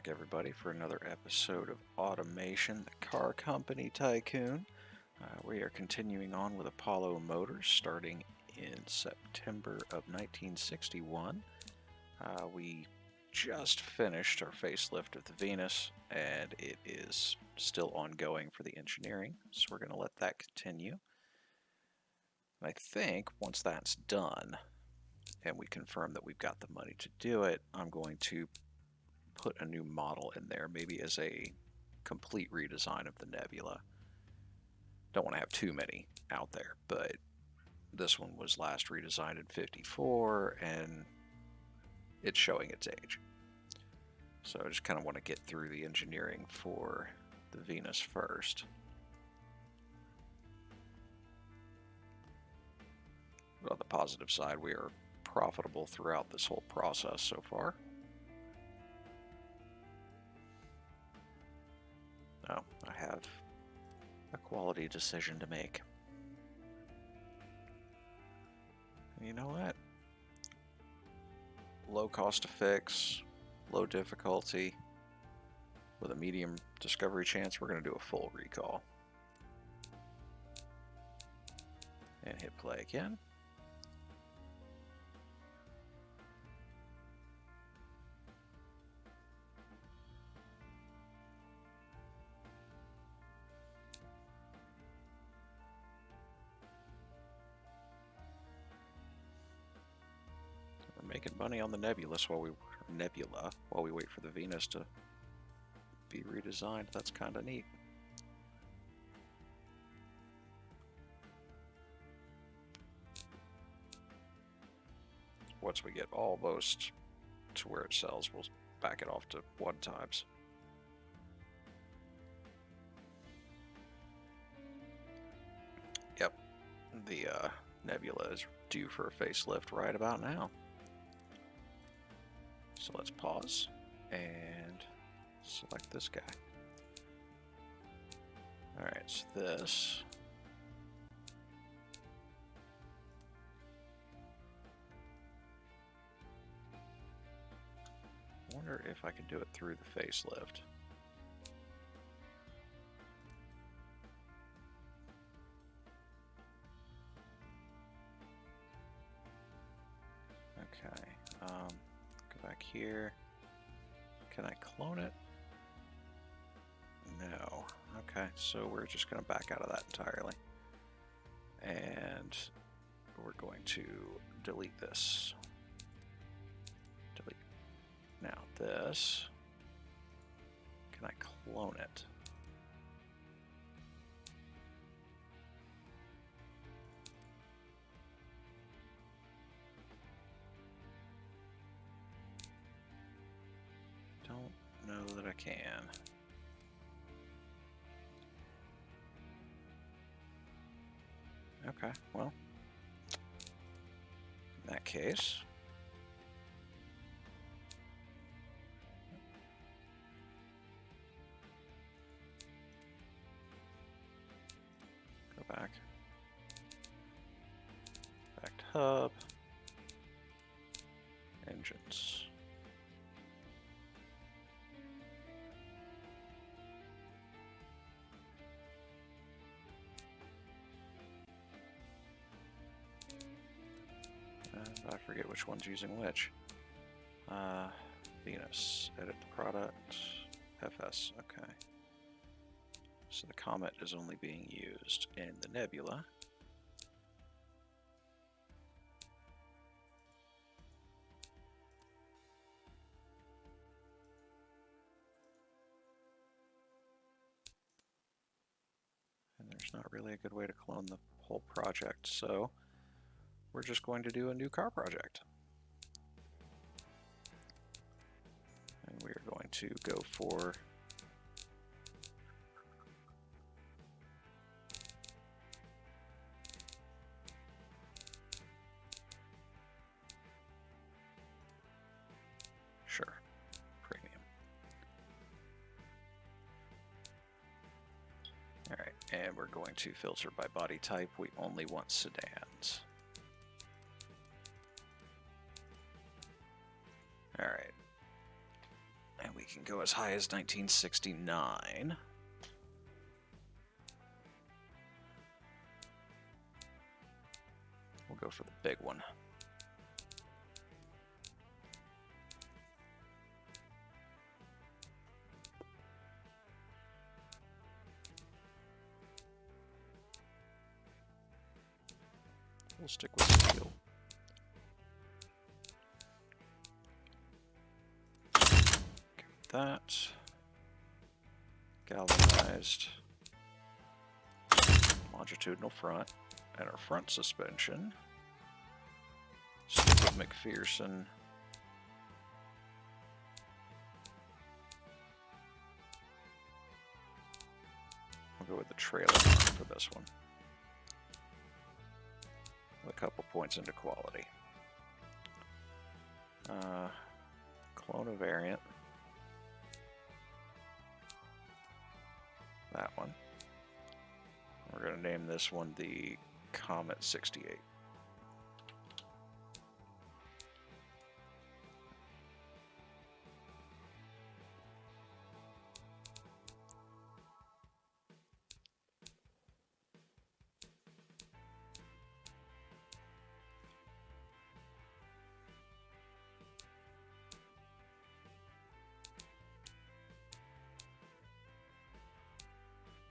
back, everybody, for another episode of Automation, the car company Tycoon. We are continuing on with Apollo Motors, starting in September of 1961. We just finished our facelift of the Venus, and it is still ongoing for the engineering, so we're going to let that continue. And I think once that's done, and we confirm that we've got the money to do it, I'm going to put a new model in there, maybe as a complete redesign of the Nebula. Don't want to have too many out there, but this one was last redesigned in '54, and it's showing its age. So I just kind of want to get through the engineering for the Venus first. But on the positive side, we are profitable throughout this whole process so far. Oh, I have a quality decision to make. You know what? Low cost to fix, low difficulty, with a medium discovery chance, we're going to do a full recall. And hit play again. Making money on the Nebula while we wait for the Venus to be redesigned. That's kind of neat. Once we get almost to where it sells, we'll back it off to 1 times. Yep, the Nebula is due for a facelift right about now. So let's pause and select this guy. Alright, so this. I wonder if I can do it through the facelift. Okay, go back here. Can I clone it? No. Okay, so we're just going to back out of that entirely. And we're going to delete this. Delete. Now this. Can I clone it? Don't know that I can. Okay, well, in that case, go back to hub, engines. I forget which one's using which. Venus, edit the product, FS, okay. So the Comet is only being used in the Nebula. And there's not really a good way to clone the whole project, so we're just going to do a new car project. And we are going to go for premium. Alright, and we're going to filter by body type. We only want sedans. Alright. And we can go as high as 1969. We'll go for the big one. We'll stick with steel. That. Galvanized. Longitudinal front. And our front suspension. Stick with McPherson. We'll go with the trailer arm for this one. A couple points into quality. Clone a variant. That one. We're going to name this one the Comet 68.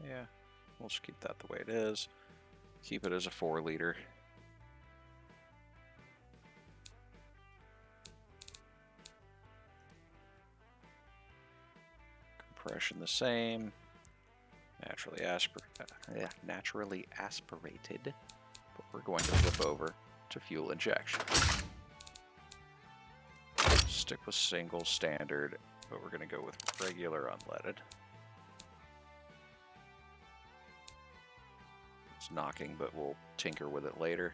Yeah, we'll just keep that the way it is. Keep it as a 4-liter. Compression the same. Naturally aspirated. But we're going to flip over to fuel injection. Stick with single standard, but we're going to go with regular unleaded. It's knocking, but we'll tinker with it later.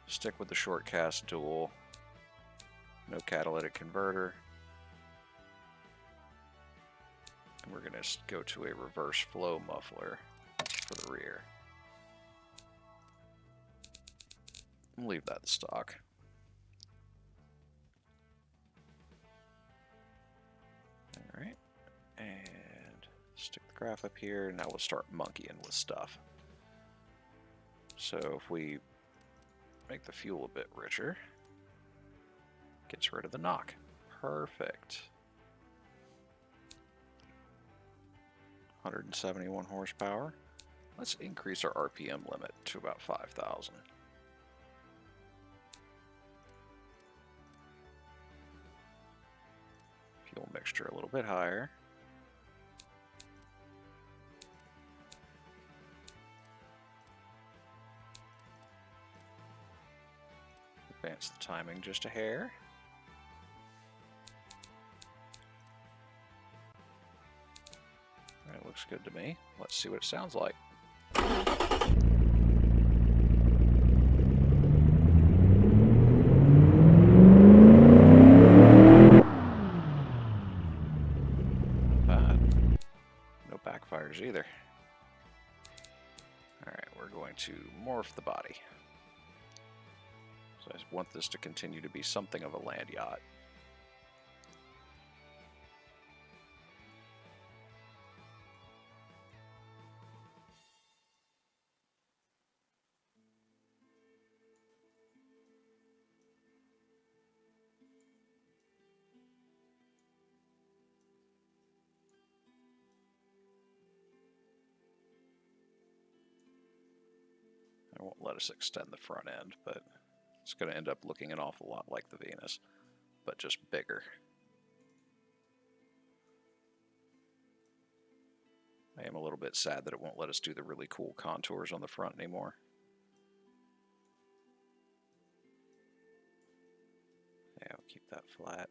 Stick with the short cast dual. No catalytic converter. And we're going to go to a reverse flow muffler for the rear. We'll leave that in stock. Alright. And stick the graph up here. Now we'll start monkeying with stuff. So if we make the fuel a bit richer, gets rid of the knock. Perfect. 171 horsepower. Let's increase our RPM limit to about 5,000. Fuel mixture a little bit higher. Advance the timing just a hair. Alright, looks good to me. Let's see what it sounds like. No backfires either. Alright, we're going to morph the body. So I want this to continue to be something of a land yacht. I won't let us extend the front end, but it's going to end up looking an awful lot like the Venus, but just bigger. I am a little bit sad that it won't let us do the really cool contours on the front anymore. Yeah, I'll keep that flat.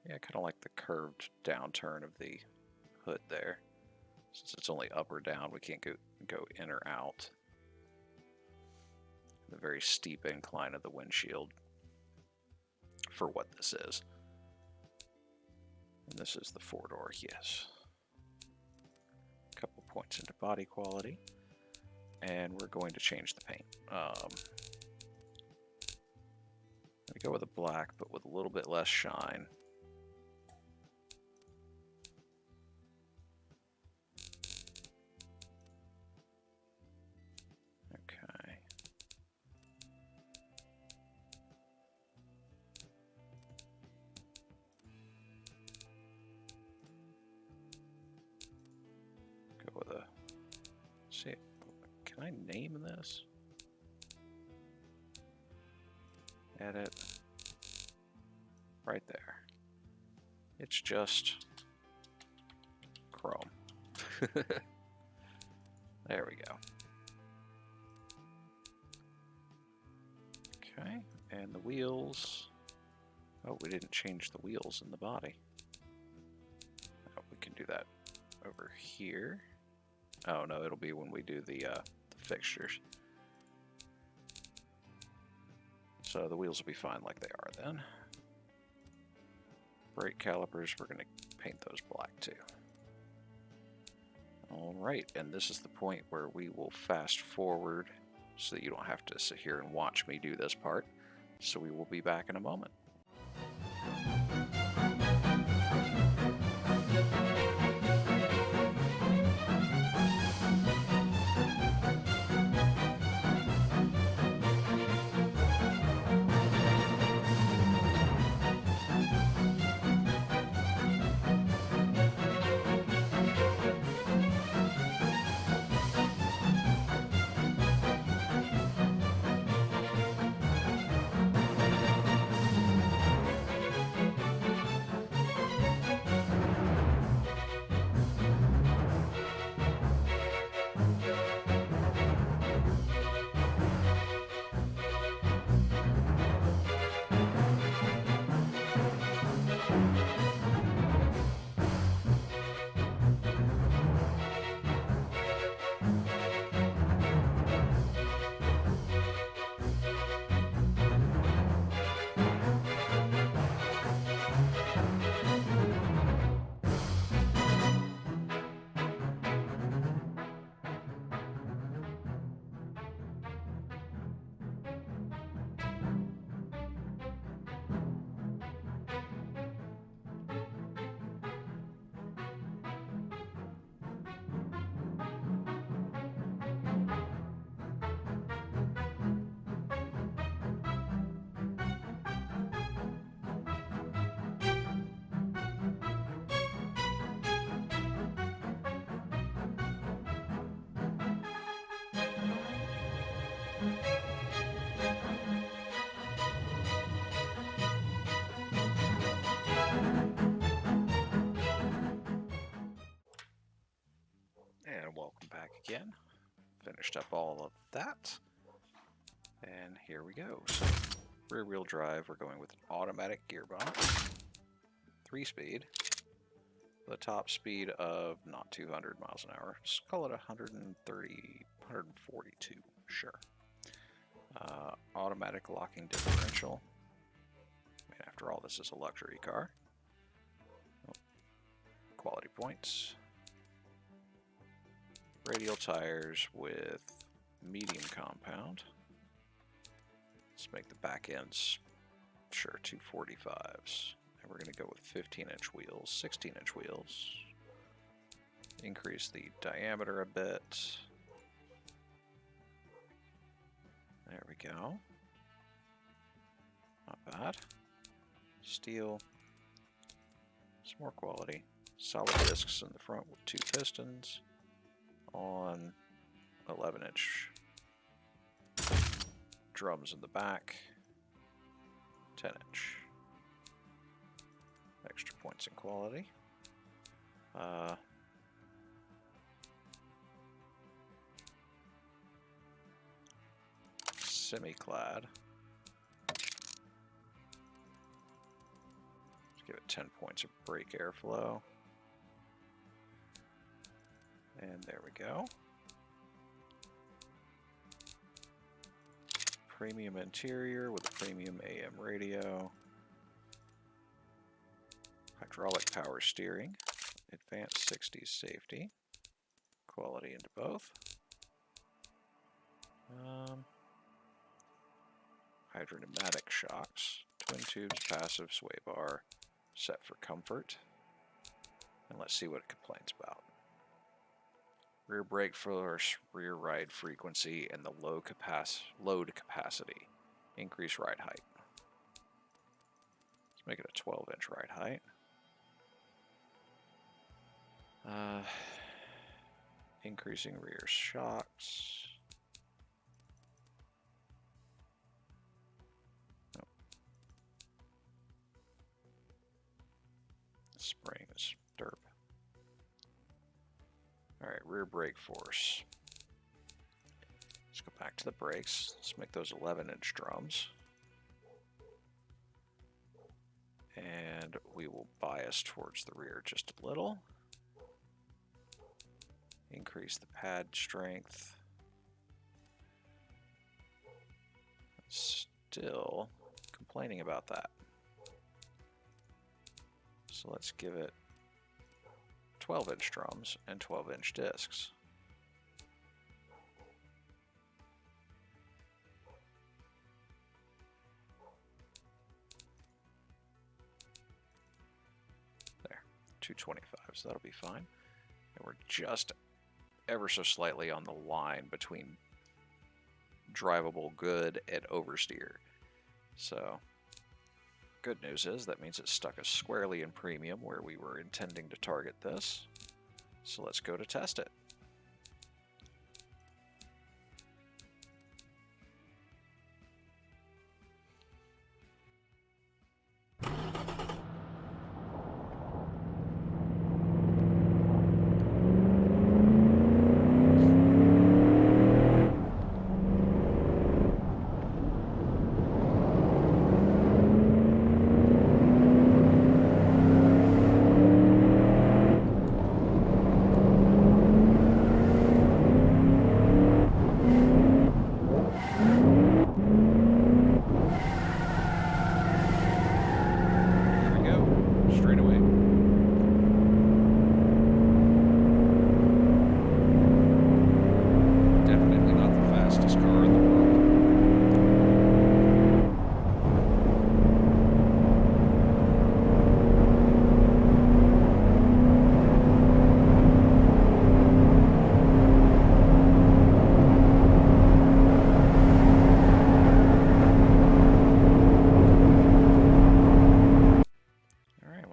Yeah, I kind of like the curved downturn of the hood there. Since it's only up or down, we can't go in or out. The very steep incline of the windshield for what this is. And this is the 4-door, yes. A couple points into body quality. And we're going to change the paint. I'm gonna go with a black, but with a little bit less shine. Okay. Go with a, see, can I name this? Edit. Right there. It's just chrome. There we go. Okay, and the wheels. Oh, we didn't change the wheels in the body. Oh, we can do that over here. Oh no, it'll be when we do the fixtures. So the wheels will be fine like they are then. Brake calipers, we're going to paint those black too. Alright, and this is the point where we will fast forward so that you don't have to sit here and watch me do this part. So we will be back in a moment. And welcome back again. Finished up all of that. And here we go. So, rear wheel drive, we're going with an automatic gearbox, 3-speed, with a top speed of not 200 miles an hour. Just call it 130, 142, sure. Automatic locking differential. I mean, after all, this is a luxury car. Oh, quality points. Radial tires with medium compound. Let's make the back ends, sure, 245s. And we're going to go with 15-inch wheels, 16-inch wheels. Increase the diameter a bit. There we go. Not bad. Steel. Some more quality. Solid discs in the front with 2 pistons on 11-inch drums in the back, 10-inch. Extra points in quality. Semi-clad. Let's give it 10 points of brake airflow. And there we go. Premium interior with a premium AM radio. Hydraulic power steering. Advanced 60s safety. Quality into both. hydropneumatic shocks, twin tubes, passive sway bar, set for comfort. And let's see what it complains about. Rear brake force, rear ride frequency, and the load capacity. Increase ride height. Let's make it a 12-inch ride height. Increasing rear shocks. Nope. Spring is derp. Alright, rear brake force. Let's go back to the brakes. Let's make those 11-inch drums. And we will bias towards the rear just a little. Increase the pad strength. Still complaining about that. So let's give it 12-inch drums and 12-inch discs. There, 225, so that'll be fine. And we're just ever so slightly on the line between drivable good and oversteer. So, good news is that means it stuck us squarely in premium where we were intending to target this. So let's go to test it.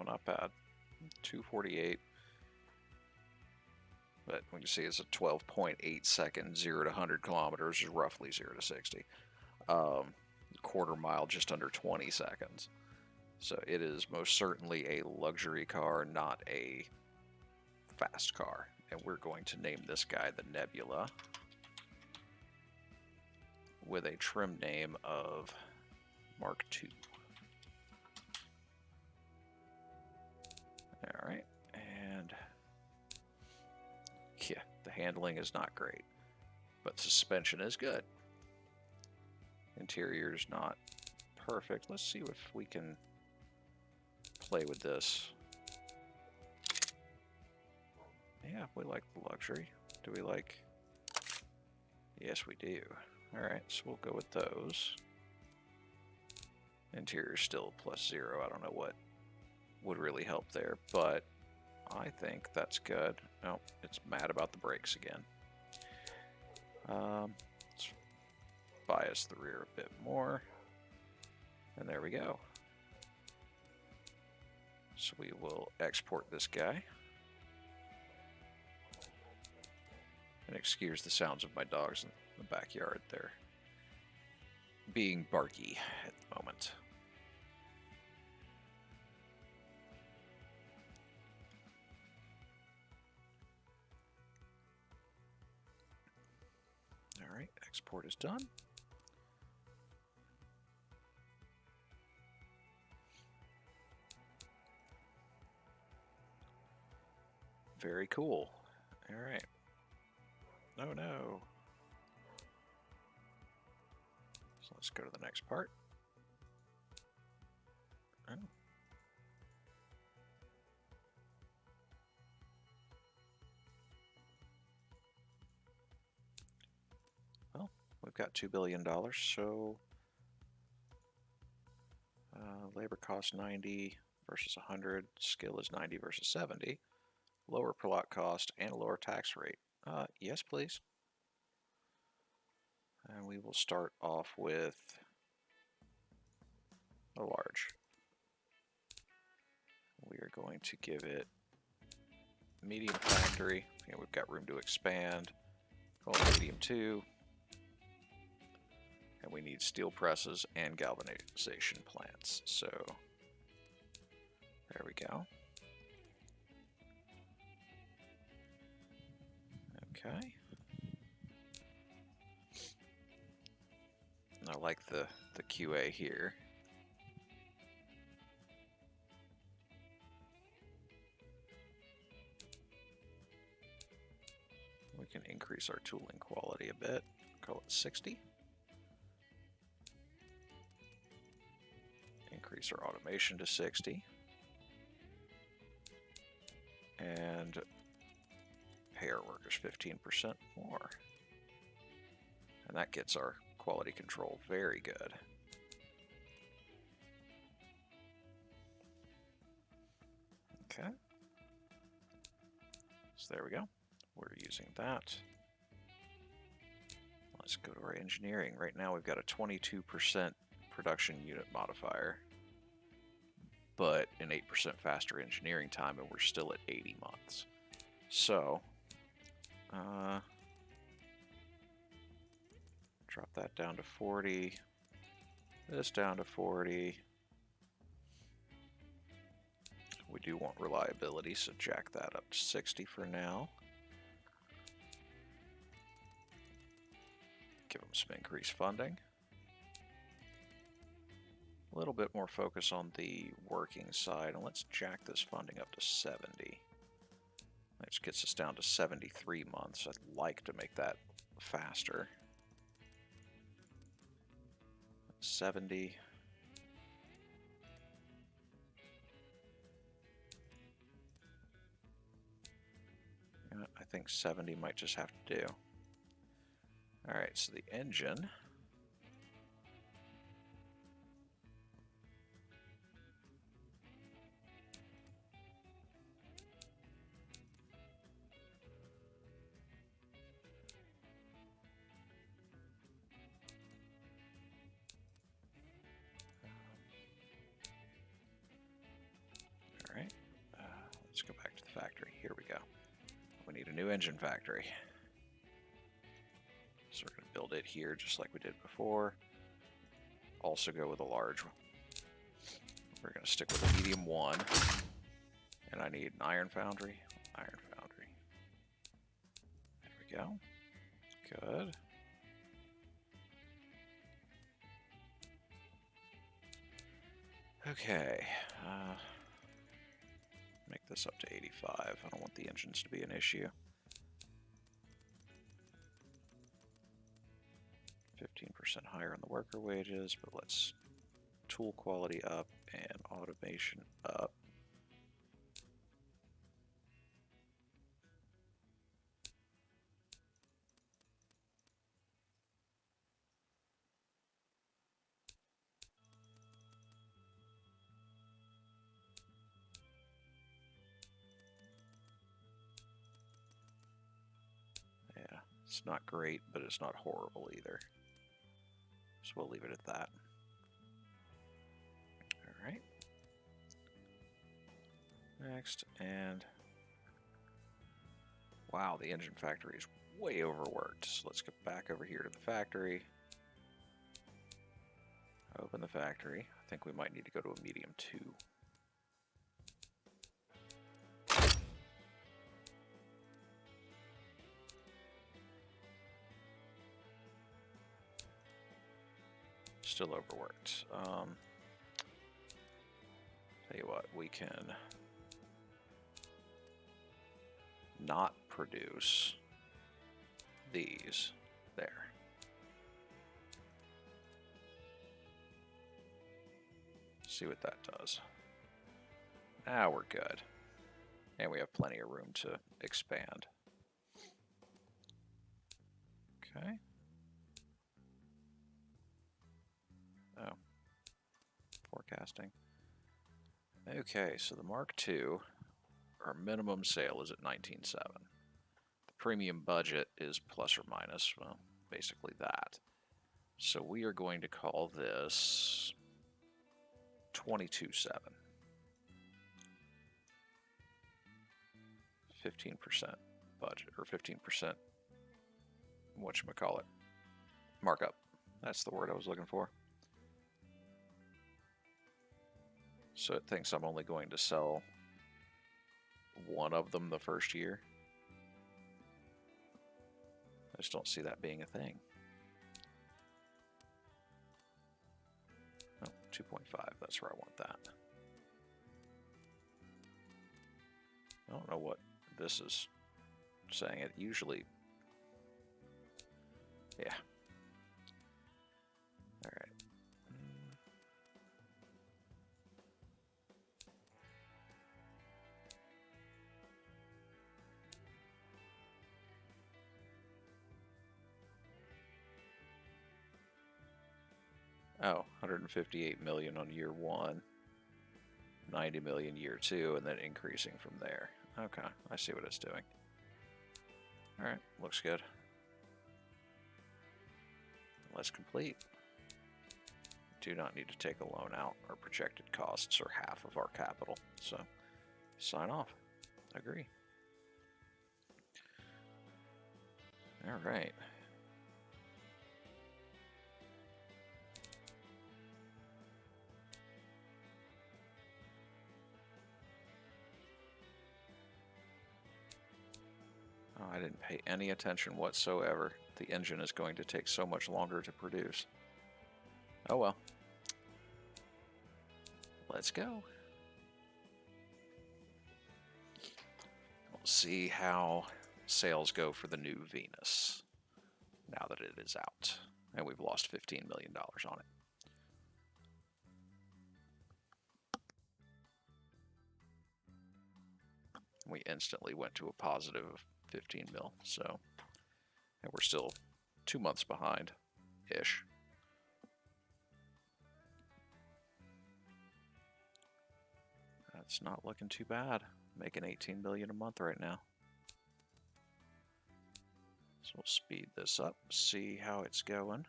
Not bad. 248. But we can see it's a 12.8 second 0 to 100 kilometers is roughly 0 to 60. Quarter mile just under 20 seconds. So it is most certainly a luxury car, not a fast car. And we're going to name this guy the Nebula with a trim name of Mark II. Alright, and yeah, the handling is not great, but suspension is good. Interior is not perfect. Let's see if we can play with this. Yeah, we like the luxury. Do we like... Yes, we do. Alright, so we'll go with those. Interior still +0. I don't know what would really help there, but I think that's good. Oh, it's mad about the brakes again. Let's bias the rear a bit more. And there we go. So we will export this guy. And excuse the sounds of my dogs in the backyard. They're being barky at the moment. Alright, export is done. Very cool. Alright. Oh no. So let's go to the next part. Oh. Well, we've got $2 billion, so Labor cost 90 versus 100. Skill is 90 versus 70. Lower per lot cost and a lower tax rate. Yes, please. And we will start off with a large. We are going to give it medium factory. We've got room to expand. Call it medium 2. And we need steel presses and galvanization plants. So there we go. Okay. I like the QA here. We can increase our tooling quality a bit. Call it 60. Increase our automation to 60. And pay our workers 15% more. And that gets our quality control very good. Okay. So there we go. We're using that. Let's go to our engineering. Right now we've got a 22% production unit modifier, but an 8% faster engineering time, and we're still at 80 months. So, drop that down to 40. This down to 40. We do want reliability, so jack that up to 60 for now. Give them some increased funding. A little bit more focus on the working side, and let's jack this funding up to 70. Which gets us down to 73 months. I'd like to make that faster. 70. I think 70 might just have to do. Alright, so the engine. Alright, let's go back to the factory. Here we go. We need a new engine factory. So we're going to build it here just like we did before. Also go with a large one. We're going to stick with a medium 1. And I need an iron foundry. Iron foundry. There we go. Good. Okay. Make this up to 85. I don't want the engines to be an issue. 15% higher on the worker wages, but let's tool quality up and automation up. Yeah, it's not great, but it's not horrible either. So we'll leave it at that. All right. Next, and wow, the engine factory is way overworked. So let's get back over here to the factory. Open the factory. I think we might need to go to a medium 2. Still overworked. Tell you what, we can not produce these there. See what that does. Now we're good. And we have plenty of room to expand. Okay. Oh. Forecasting. Okay, so the Mark II, our minimum sale is at 19.7. The premium budget is plus or minus, well, basically that. So we are going to call this 22.7. 15% budget, or 15%, whatchamacallit, markup. That's the word I was looking for. So it thinks I'm only going to sell one of them the first year. I just don't see that being a thing. Oh, 2.5, that's where I want that. I don't know what this is saying. It usually, yeah. All right. Oh, 158 million on year one, 90 million year two, and then increasing from there. Okay, I see what it's doing. All right, looks good. Let's complete. Do not need to take a loan out. Our projected costs are half of our capital, so sign off. Agree. All right. Oh, I didn't pay any attention whatsoever. The engine is going to take so much longer to produce. Oh well. Let's go. We'll see how sales go for the new Venus now that it is out. And we've lost $15 million on it. We instantly went to a positive 15 mil, so, and we're still 2 months behind-ish. That's not looking too bad. Making 18 million a month right now. So we'll speed this up, see how it's going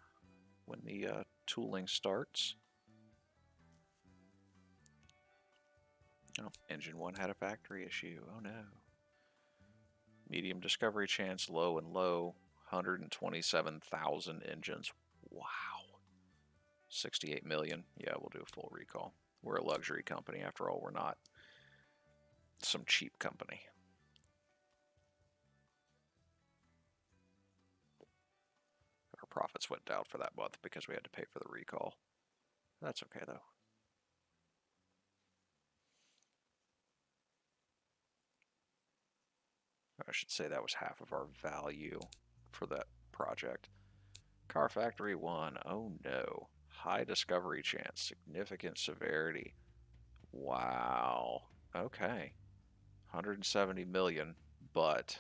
when the tooling starts. Oh, engine 1 had a factory issue. Oh no. Medium discovery chance, low and low. 127,000 engines. Wow. 68 million. Yeah, we'll do a full recall. We're a luxury company after all. We're not some cheap company. Our profits went down for that month because we had to pay for the recall. That's okay though. I should say that was half of our value for that project. Car Factory 1, oh no. High discovery chance, significant severity. Wow. Okay. 170 million, but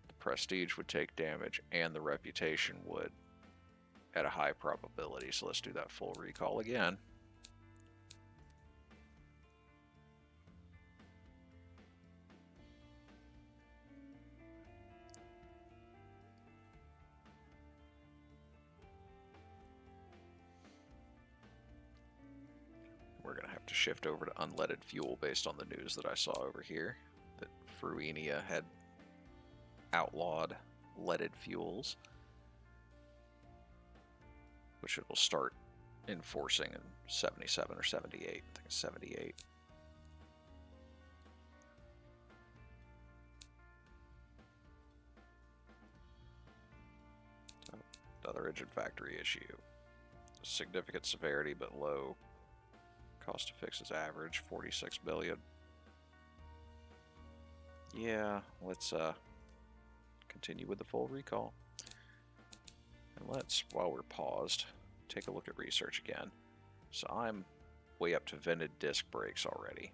the prestige would take damage and the reputation would at a high probability. So let's do that full recall again. We're going to have to shift over to unleaded fuel based on the news that I saw over here, that Fruinia had outlawed leaded fuels, which it will start enforcing in 77 or 78. I think it's 78. Another engine factory issue. Significant severity but low. Cost to fix is average, 46 billion. Yeah, let's continue with the full recall. And let's, while we're paused, take a look at research again. So I'm way up to vented disc brakes already.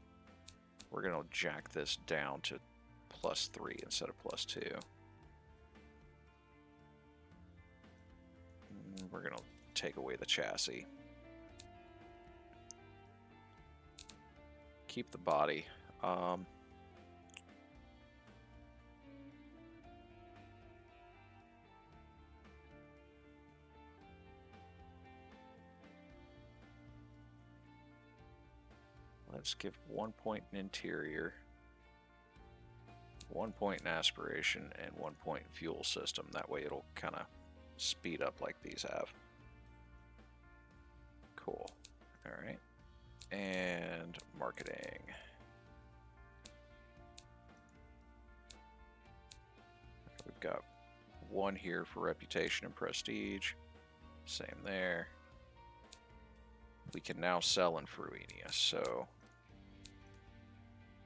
We're going to jack this down to +3 instead of +2. We're going to take away the chassis. Keep the body. Let's give 1 point in interior, 1 point in aspiration, and 1 point in fuel system. That way it'll kind of speed up like these have. Cool. Alright. And marketing. We've got 1 here for reputation and prestige. Same there. We can now sell in Fruenia, so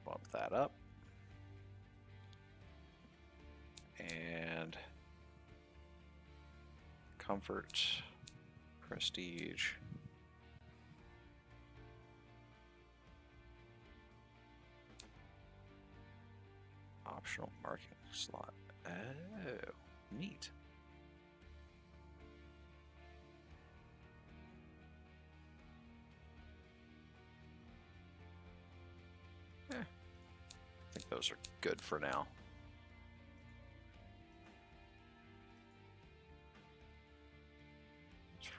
bump that up. And comfort, prestige. Optional marketing slot. Oh, neat. I think those are good for now.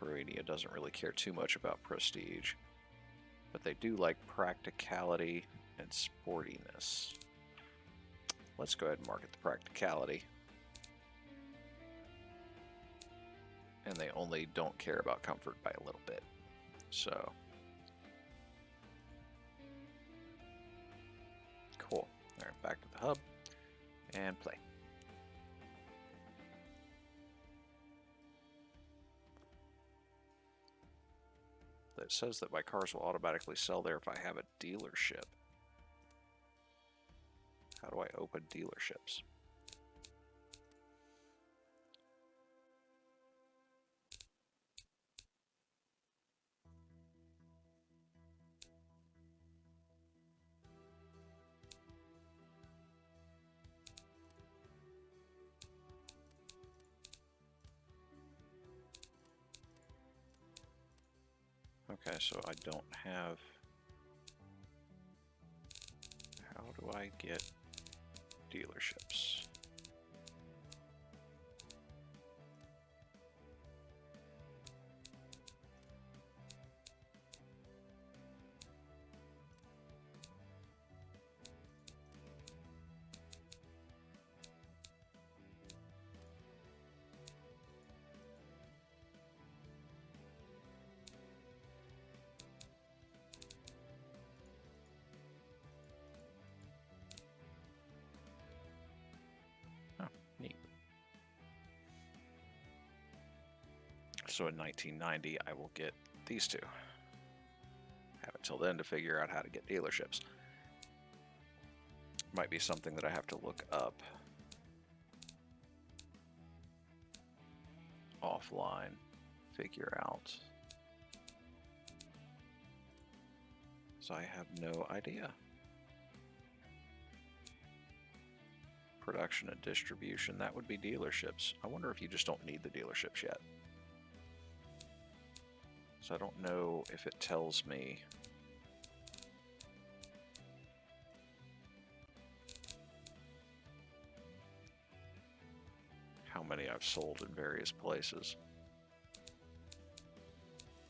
Fruenia doesn't really care too much about prestige, but they do like practicality and sportiness. Let's go ahead and market the practicality. And they only don't care about comfort by a little bit. So, cool. All right, back to the hub and play. It says that my cars will automatically sell there if I have a dealership. How do I open dealerships? Okay, so I don't have... How do I get dealerships? So in 1990, I will get these two. Have until then to figure out how to get dealerships. Might be something that I have to look up offline, figure out. So I have no idea. Production and distribution, that would be dealerships. I wonder if you just don't need the dealerships yet. So I don't know if it tells me how many I've sold in various places.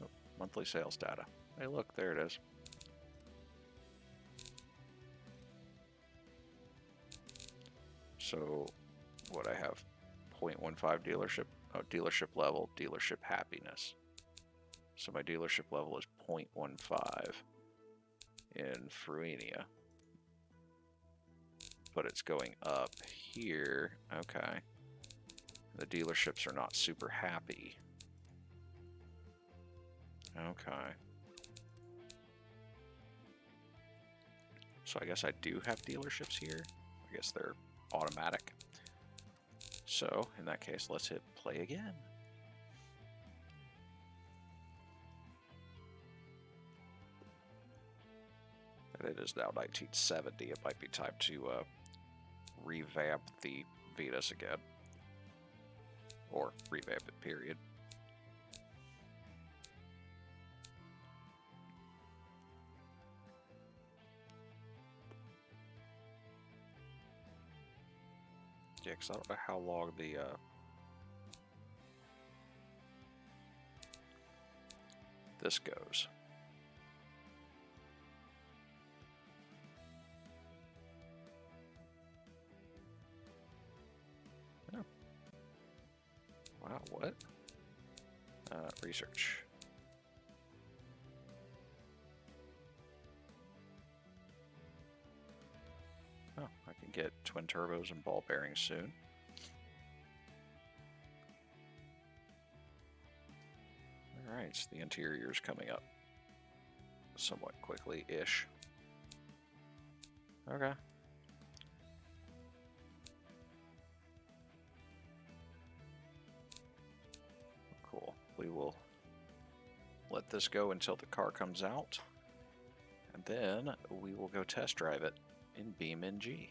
Oh, monthly sales data. Hey look, there it is. So what I have, 0.15 dealership, oh, dealership level, dealership happiness. So my dealership level is 0.15 in Fruenia. But it's going up here. Okay. The dealerships are not super happy. Okay. So I guess I do have dealerships here. I guess they're automatic. So in that case, let's hit play again. And it is now 1970. It might be time to revamp the Venus again. Or revamp it, period. Yeah, because I don't know how long the this goes. Oh. Wow, what? Research. Oh, I can get twin turbos and ball bearings soon. Alright, so the interior's coming up somewhat quickly-ish. Okay. Cool. We will let this go until the car comes out, and then we will go test drive it in BeamNG.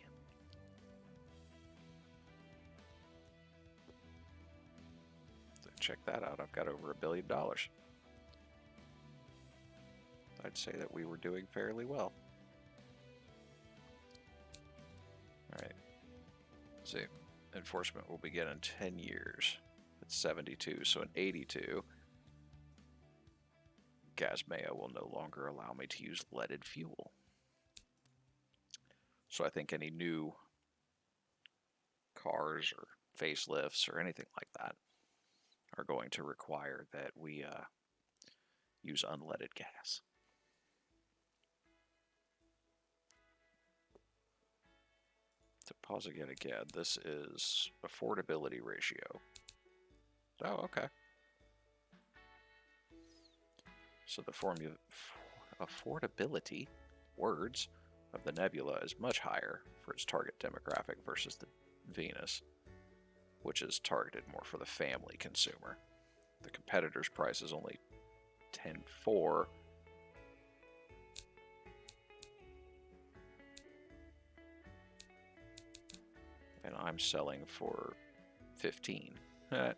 So check that out. I've got over $1 billion. I'd say that we were doing fairly well. Alright. See, enforcement will begin in 10 years. It's 72, so in 82, Gazmea will no longer allow me to use leaded fuel. So I think any new cars or facelifts or anything like that are going to require that we use unleaded gas. To pause again, this is affordability ratio. Oh, okay. So the formula affordability words of the Nebula is much higher for its target demographic versus the Venus, which is targeted more for the family consumer. The competitor's price is only $10,400. And I'm selling for $15,000.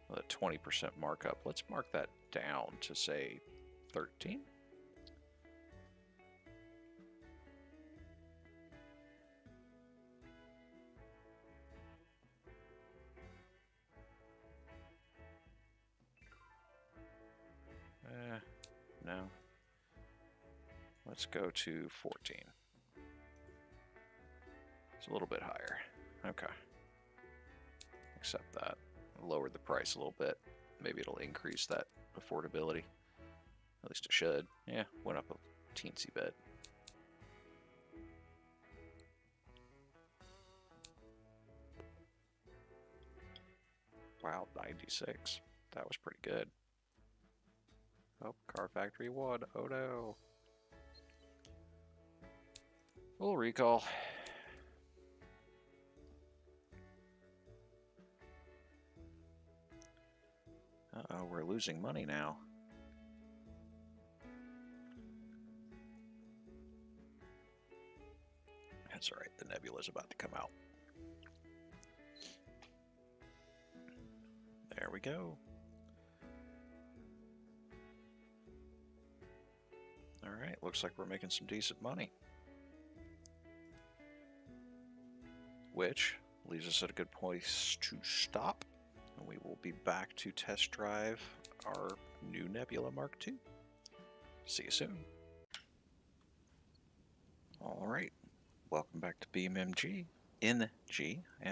With a 20% markup. Let's mark that down to say $13,000. No. Let's go to 14. It's a little bit higher. Okay. Accept that. Lowered the price a little bit. Maybe it'll increase that affordability. At least it should. Yeah, went up a teensy bit. Wow, 96. That was pretty good. Oh, Car Factory 1. Oh no. Full recall. Uh-oh, we're losing money now. That's alright, the Nebula's about to come out. There we go. Alright, looks like we're making some decent money. Which leaves us at a good place to stop. And we will be back to test drive our new Nebula Mark II. See you soon. Alright, welcome back to BeamNG, and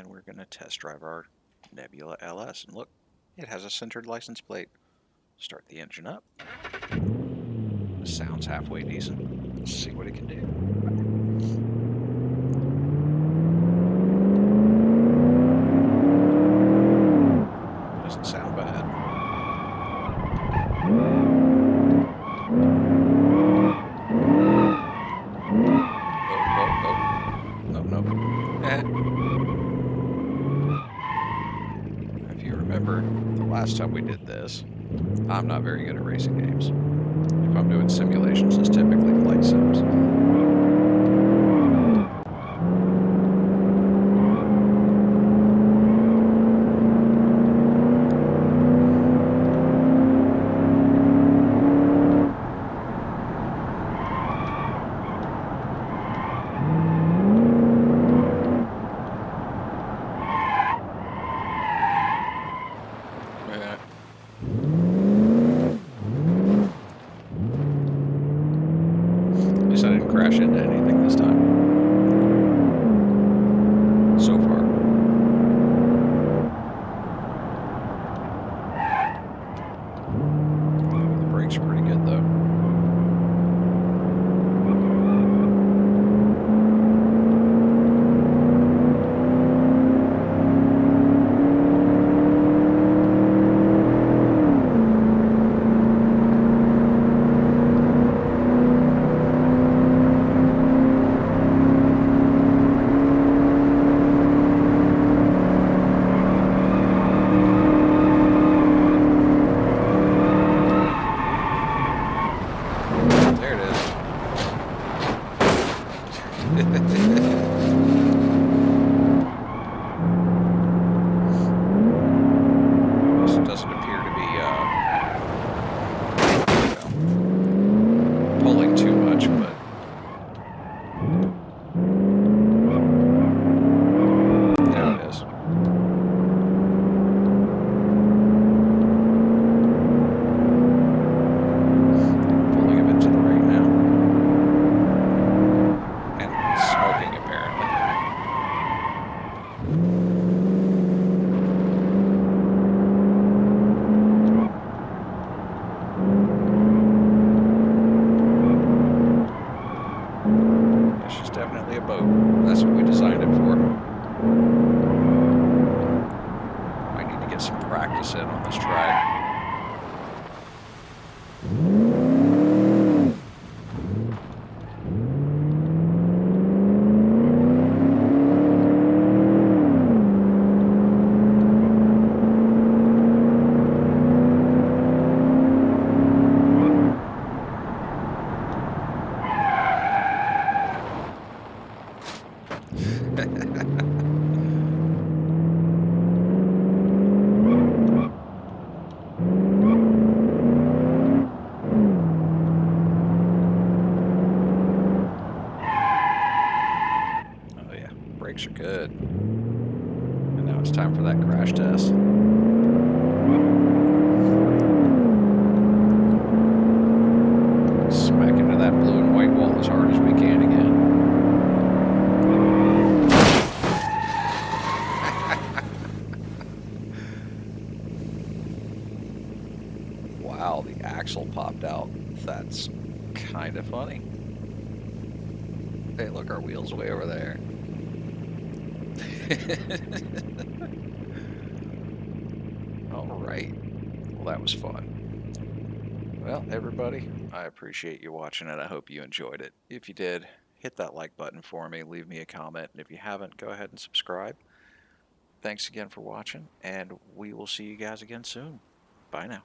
we're going to test drive our Nebula LS. And look, it has a centered license plate. Start the engine up. Sounds halfway decent. Let's see what it can do. Doesn't sound bad. If you remember the last time we did this, I'm not very good at racing games. If I'm doing simulations, it's typically flight sims. Oh yeah, brakes are good. And now it's time for that crash test. Smack into that blue and white wall as hard as we can again. Wow, the axle popped out. That's kind of funny. Hey, look, our wheel's way over there. All right. Well, that was fun. Well, everybody, I appreciate you watching it. I hope you enjoyed it. If you did, hit that like button for me, leave me a comment, and if you haven't, go ahead and subscribe. Thanks again for watching, and we will see you guys again soon. Bye now.